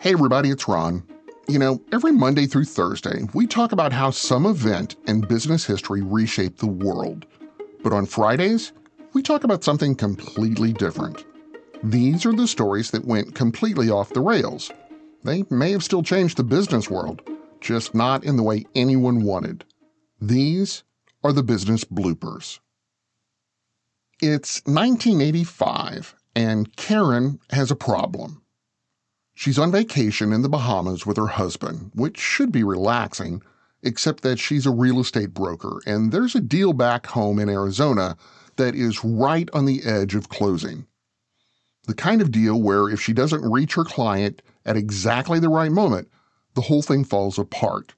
Hey everybody, it's Ron. Every Monday through Thursday, we talk about how some event in business history reshaped the world. But on Fridays, we talk about something completely different. These are the stories that went completely off the rails. They may have still changed the business world, just not in the way anyone wanted. These are the business bloopers. It's 1985, and Karen has a problem. She's on vacation in the Bahamas with her husband, which should be relaxing, except that she's a real estate broker, and there's a deal back home in Arizona that is right on the edge of closing. The kind of deal where if she doesn't reach her client at exactly the right moment, the whole thing falls apart.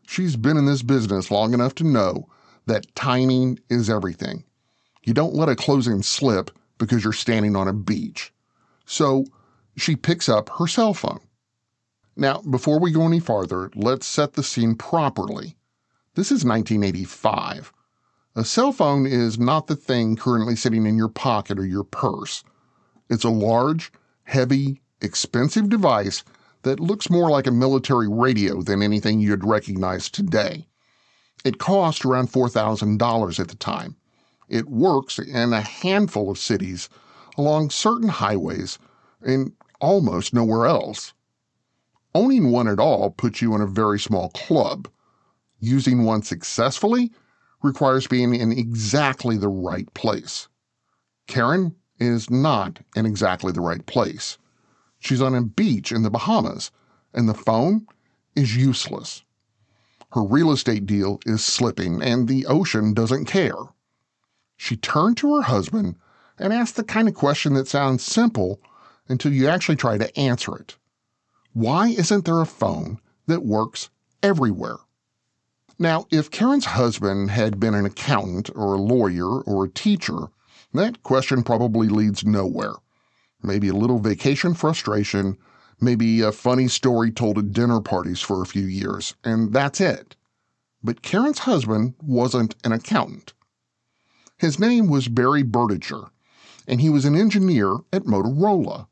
She's been in this business long enough to know that timing is everything. You don't let a closing slip because you're standing on a beach. So she picks up her cell phone. Now, before we go any farther, let's set the scene properly. This is 1985. A cell phone is not the thing currently sitting in your pocket or your purse. It's a large, heavy, expensive device that looks more like a military radio than anything you'd recognize today. It cost around $4,000 at the time. It works in a handful of cities, along certain highways, and almost nowhere else. Owning one at all puts you in a very small club. Using one successfully requires being in exactly the right place. Karen is not in exactly the right place. She's on a beach in the Bahamas, and the phone is useless. Her real estate deal is slipping, and the ocean doesn't care. She turned to her husband and asked the kind of question that sounds simple until you actually try to answer it. Why isn't there a phone that works everywhere? Now, if Karen's husband had been an accountant or a lawyer or a teacher, that question probably leads nowhere. Maybe a little vacation frustration, maybe a funny story told at dinner parties for a few years, and that's it. But Karen's husband wasn't an accountant. His name was Barry Berdiger, and he was an engineer at Motorola.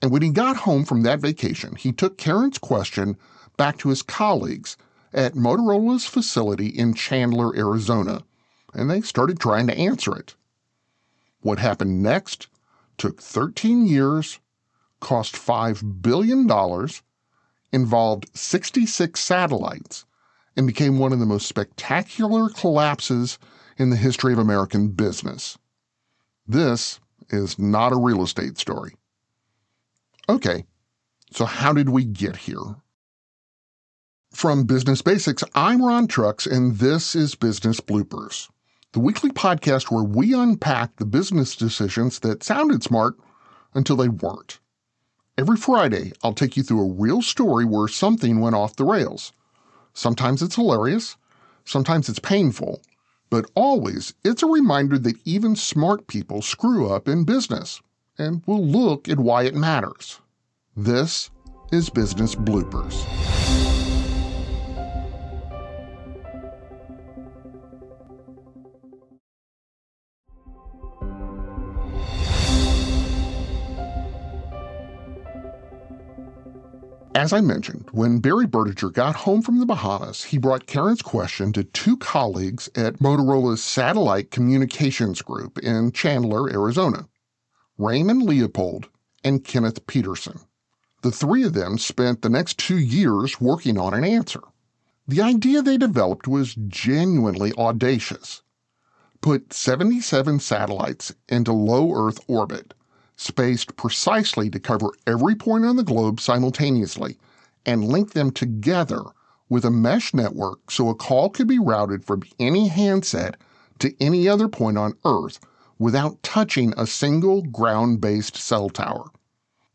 And when he got home from that vacation, he took Karen's question back to his colleagues at Motorola's facility in Chandler, Arizona, and they started trying to answer it. What happened next took 13 years, cost $5 billion, involved 66 satellites, and became one of the most spectacular collapses in the history of American business. This is not a real estate story. Okay, so how did we get here? From Business Basics, I'm Ron Trucks, and this is Business Bloopers, the weekly podcast where we unpack the business decisions that sounded smart until they weren't. Every Friday, I'll take you through a real story where something went off the rails. Sometimes it's hilarious, sometimes it's painful, but always it's a reminder that even smart people screw up in business, and we'll look at why it matters. This is Business Bloopers. As I mentioned, when Barry Berdiger got home from the Bahamas, he brought Karen's question to two colleagues at Motorola's Satellite Communications Group in Chandler, Arizona, Raymond Leopold and Kenneth Peterson. The three of them spent the next 2 years working on an answer. The idea they developed was genuinely audacious. Put 77 satellites into low Earth orbit, spaced precisely to cover every point on the globe simultaneously, and link them together with a mesh network so a call could be routed from any handset to any other point on Earth without touching a single ground-based cell tower.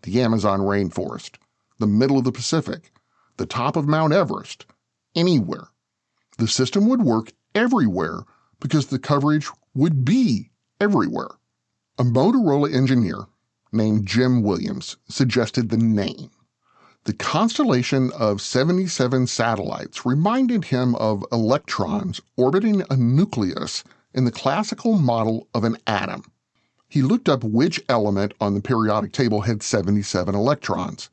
The Amazon rainforest, the middle of the Pacific, the top of Mount Everest, anywhere. The system would work everywhere because the coverage would be everywhere. A Motorola engineer named Jim Williams suggested the name. The constellation of 77 satellites reminded him of electrons orbiting a nucleus in the classical model of an atom. He looked up which element on the periodic table had 77 electrons.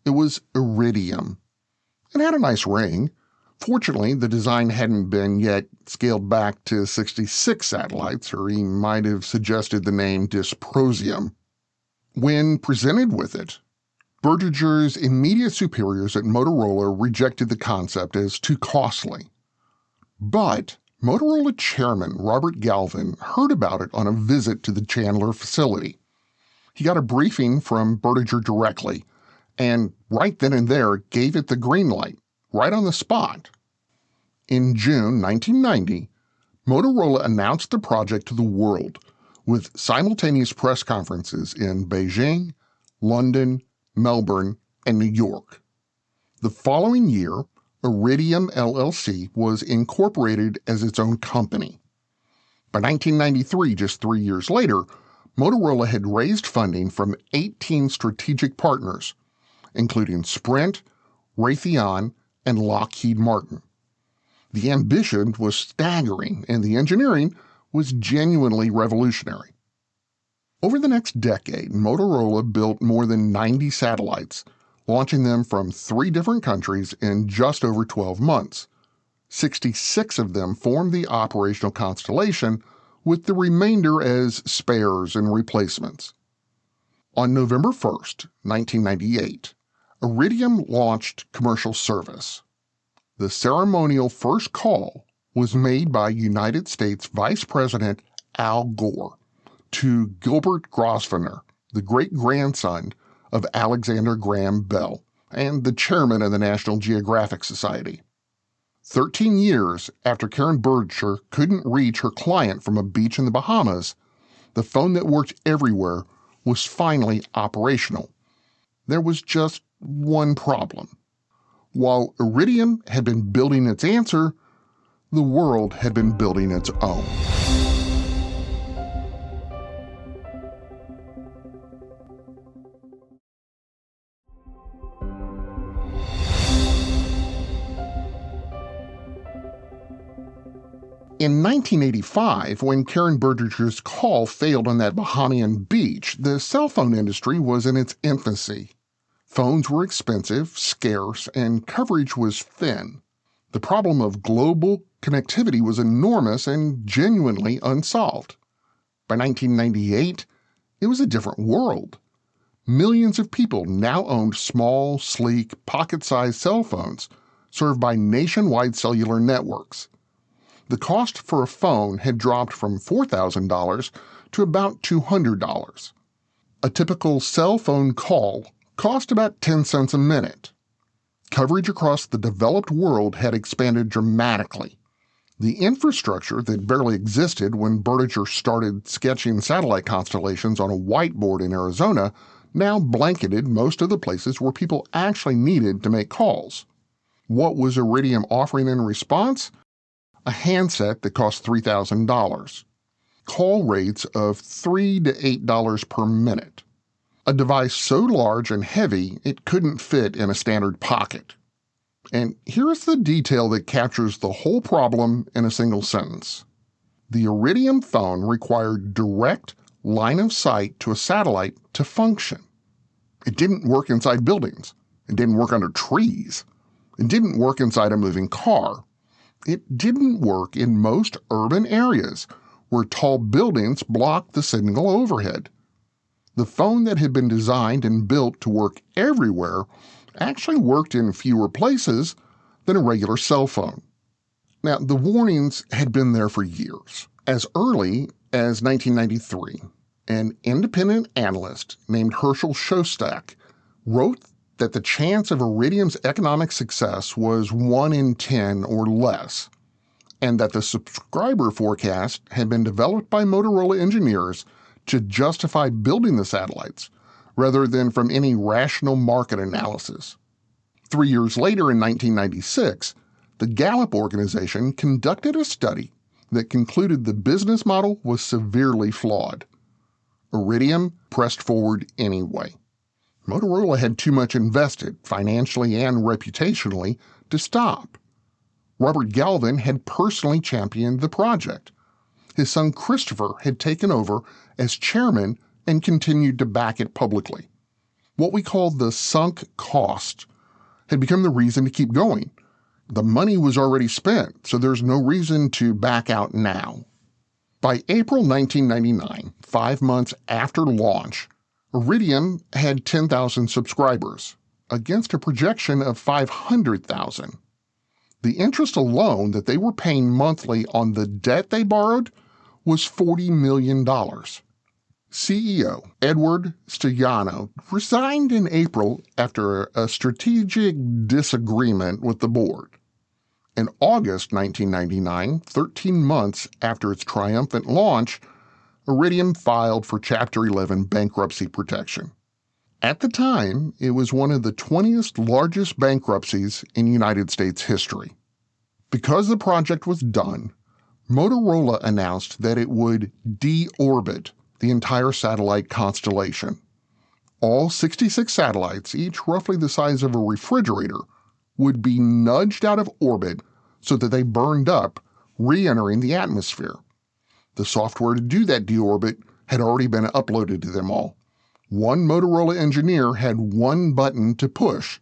It was Iridium. It had a nice ring. Fortunately, the design hadn't been yet scaled back to 66 satellites, or he might have suggested the name dysprosium. When presented with it, Berdiger's immediate superiors at Motorola rejected the concept as too costly. But Motorola chairman Robert Galvin heard about it on a visit to the Chandler facility. He got a briefing from Berdiger directly, and right then and there gave it the green light, right on the spot. In June 1990, Motorola announced the project to the world with simultaneous press conferences in Beijing, London, Melbourne, and New York. The following year, Iridium LLC was incorporated as its own company. By 1993, just 3 years later, Motorola had raised funding from 18 strategic partners, including Sprint, Raytheon, and Lockheed Martin. The ambition was staggering, and the engineering was genuinely revolutionary. Over the next decade, Motorola built more than 90 satellites, launching them from 3 different countries in just over 12 months. 66 of them formed the operational constellation, with the remainder as spares and replacements. On November 1st, 1998, Iridium launched commercial service. The ceremonial first call was made by United States Vice President Al Gore to Gilbert Grosvenor, the great-grandson of Alexander Graham Bell and the chairman of the National Geographic Society. 13 years after Karen Berdiger couldn't reach her client from a beach in the Bahamas, the phone that worked everywhere was finally operational. There was just one problem. While Iridium had been building its answer, the world had been building its own. In 1985, when Karen Berdiger's call failed on that Bahamian beach, the cell phone industry was in its infancy. Phones were expensive, scarce, and coverage was thin. The problem of global connectivity was enormous and genuinely unsolved. By 1998, it was a different world. Millions of people now owned small, sleek, pocket-sized cell phones served by nationwide cellular networks. The cost for a phone had dropped from $4,000 to about $200. A typical cell phone call cost about 10 cents a minute. Coverage across the developed world had expanded dramatically. The infrastructure that barely existed when Berdiger started sketching satellite constellations on a whiteboard in Arizona now blanketed most of the places where people actually needed to make calls. What was Iridium offering in response? A handset that cost $3,000. Call rates of $3 to $8 per minute. A device so large and heavy it couldn't fit in a standard pocket. And here's the detail that captures the whole problem in a single sentence. The Iridium phone required direct line of sight to a satellite to function. It didn't work inside buildings. It didn't work under trees. It didn't work inside a moving car. It didn't work in most urban areas where tall buildings blocked the signal overhead. The phone that had been designed and built to work everywhere actually worked in fewer places than a regular cell phone. Now, the warnings had been there for years. As early as 1993, an independent analyst named Herschel Shostak wrote that the chance of Iridium's economic success was 1 in 10 or less, and that the subscriber forecast had been developed by Motorola engineers to justify building the satellites, rather than from any rational market analysis. 3 years later, in 1996, the Gallup organization conducted a study that concluded the business model was severely flawed. Iridium pressed forward anyway. Motorola had too much invested, financially and reputationally, to stop. Robert Galvin had personally championed the project. His son Christopher had taken over as chairman and continued to back it publicly. What we call the sunk cost had become the reason to keep going. The money was already spent, so there's no reason to back out now. By April 1999, 5 months after launch, Iridium had 10,000 subscribers, against a projection of 500,000. The interest alone that they were paying monthly on the debt they borrowed was $40 million. CEO Edward Stigliano resigned in April after a strategic disagreement with the board. In August 1999, 13 months after its triumphant launch, Iridium filed for Chapter 11 bankruptcy protection. At the time, it was one of the 20th largest bankruptcies in United States history. Because the project was done, Motorola announced that it would deorbit the entire satellite constellation. All 66 satellites, each roughly the size of a refrigerator, would be nudged out of orbit so that they burned up, re-entering the atmosphere. The software to do that deorbit had already been uploaded to them all. One Motorola engineer had one button to push,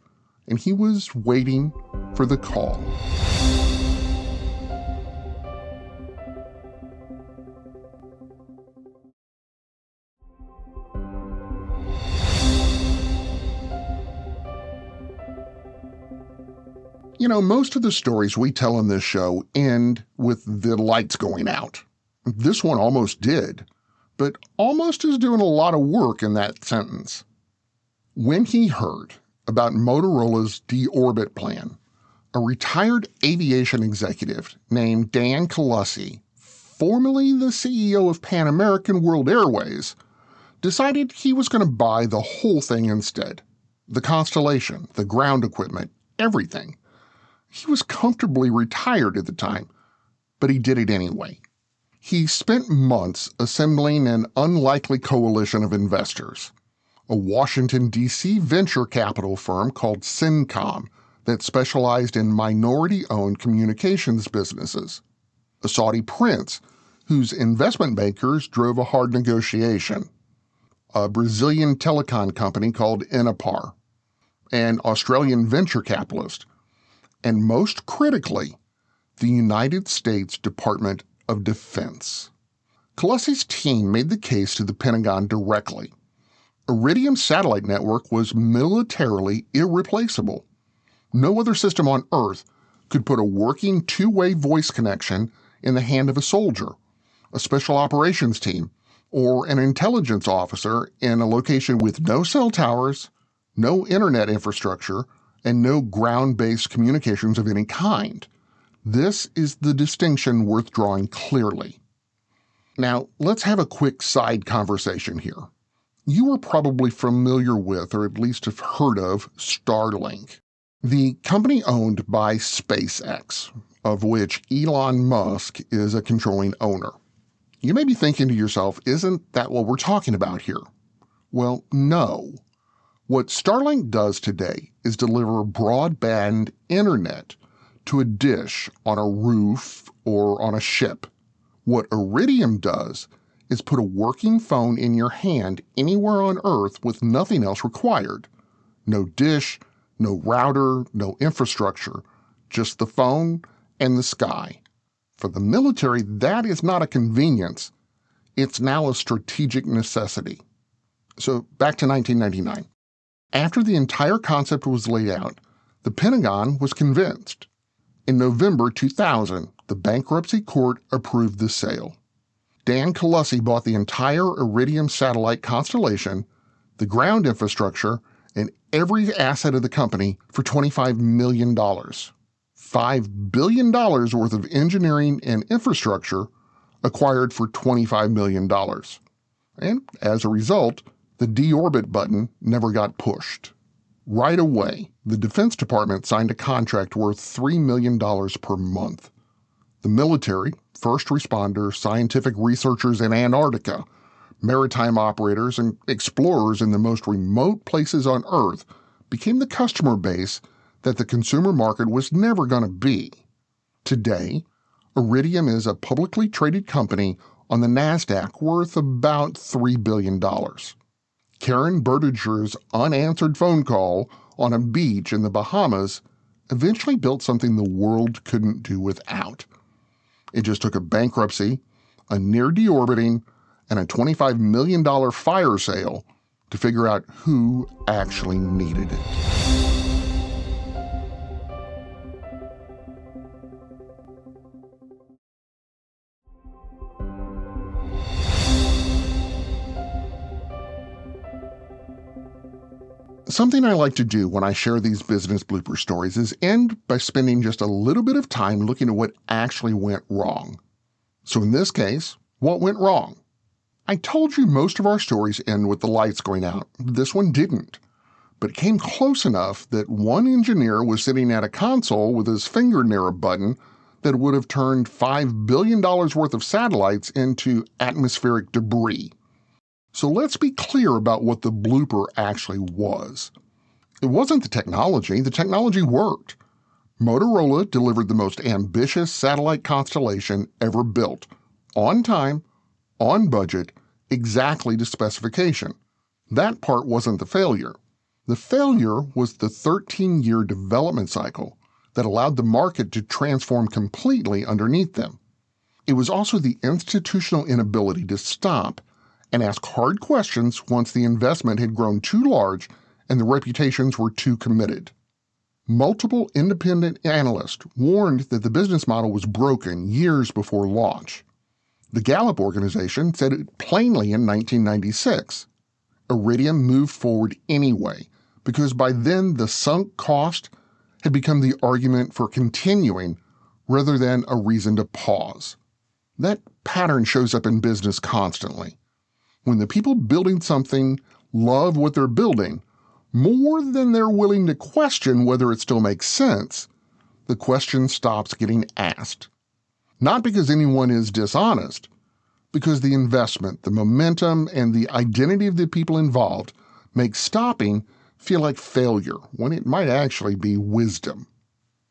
and he was waiting for the call. You know, most of the stories we tell on this show end with the lights going out. This one almost did, but almost is doing a lot of work in that sentence. When he heard about Motorola's deorbit plan, a retired aviation executive named Dan Colussi, formerly the CEO of Pan American World Airways, decided he was going to buy the whole thing instead. The constellation, the ground equipment, everything. He was comfortably retired at the time, but he did it anyway. He spent months assembling an unlikely coalition of investors. A Washington, D.C. venture capital firm called Syncom that specialized in minority-owned communications businesses. A Saudi prince whose investment bankers drove a hard negotiation. A Brazilian telecom company called Inapar. An Australian venture capitalist. And most critically, the United States Department of Defense. Colussi's team made the case to the Pentagon directly. Iridium's satellite network was militarily irreplaceable. No other system on Earth could put a working two-way voice connection in the hand of a soldier, a special operations team, or an intelligence officer in a location with no cell towers, no internet infrastructure, and no ground-based communications of any kind. This is the distinction worth drawing clearly. Now, let's have a quick side conversation here. You are probably familiar with, or at least have heard of, Starlink, the company owned by SpaceX, of which Elon Musk is a controlling owner. You may be thinking to yourself, isn't that what we're talking about here? Well, no. What Starlink does today is deliver broadband internet to a dish on a roof or on a ship. What Iridium does is put a working phone in your hand anywhere on Earth with nothing else required. No dish, no router, no infrastructure, just the phone and the sky. For the military, that is not a convenience. It's now a strategic necessity. So back to 1999. After the entire concept was laid out, the Pentagon was convinced. In November 2000, the bankruptcy court approved the sale. Dan Colussi bought the entire Iridium satellite constellation, the ground infrastructure, and every asset of the company for $25 million. $5 billion worth of engineering and infrastructure acquired for $25 million. And as a result, the deorbit button never got pushed. Right away, the Defense Department signed a contract worth $3 million per month. The military, first responders, scientific researchers in Antarctica, maritime operators, and explorers in the most remote places on Earth became the customer base that the consumer market was never going to be. Today, Iridium is a publicly traded company on the NASDAQ worth about $3 billion. Karen Berdiger's unanswered phone call on a beach in the Bahamas eventually built something the world couldn't do without. It just took a bankruptcy, a near deorbiting, and a $25 million fire sale to figure out who actually needed it. Something I like to do when I share these business blooper stories is end by spending just a little bit of time looking at what actually went wrong. So in this case, what went wrong? I told you most of our stories end with the lights going out. This one didn't. But it came close enough that one engineer was sitting at a console with his finger near a button that would have turned $5 billion worth of satellites into atmospheric debris. So let's be clear about what the blooper actually was. It wasn't the technology worked. Motorola delivered the most ambitious satellite constellation ever built, on time, on budget, exactly to specification. That part wasn't the failure. The failure was the 13-year development cycle that allowed the market to transform completely underneath them. It was also the institutional inability to stop and ask hard questions once the investment had grown too large and the reputations were too committed. Multiple independent analysts warned that the business model was broken years before launch. The Gallup organization said it plainly in 1996. Iridium moved forward anyway, because by then the sunk cost had become the argument for continuing rather than a reason to pause. That pattern shows up in business constantly. When the people building something love what they're building, more than they're willing to question whether it still makes sense, the question stops getting asked. Not because anyone is dishonest, because the investment, the momentum, and the identity of the people involved make stopping feel like failure when it might actually be wisdom.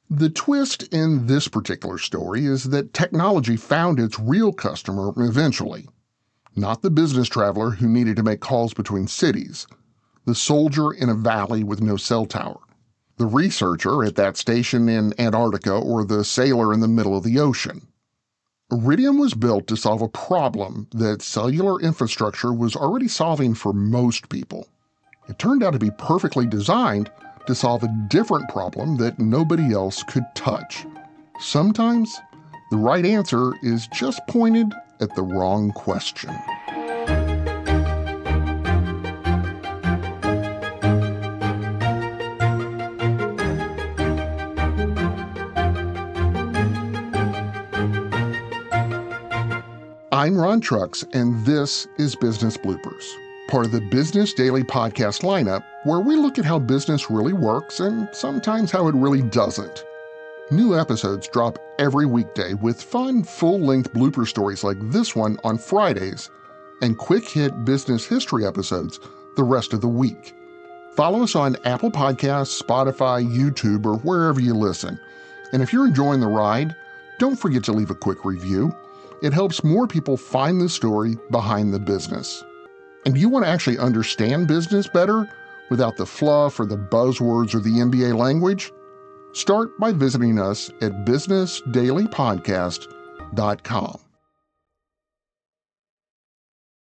The twist in this particular story is that technology found its real customer eventually. Not the business traveler who needed to make calls between cities, the soldier in a valley with no cell tower, the researcher at that station in Antarctica, or the sailor in the middle of the ocean. Iridium was built to solve a problem that cellular infrastructure was already solving for most people. It turned out to be perfectly designed to solve a different problem that nobody else could touch. Sometimes, the right answer is just pointed at the wrong question. I'm Ron Trucks, and this is Business Bloopers, part of the Business Daily podcast lineup, where we look at how business really works and sometimes how it really doesn't. New episodes drop every weekday with fun, full-length blooper stories like this one on Fridays and quick-hit business history episodes the rest of the week. Follow us on Apple Podcasts, Spotify, YouTube, or wherever you listen. And if you're enjoying the ride, don't forget to leave a quick review. It helps more people find the story behind the business. And do you want to actually understand business better without the fluff or the buzzwords or the MBA language? Start by visiting us at bsnsDAILYpodcasts.com.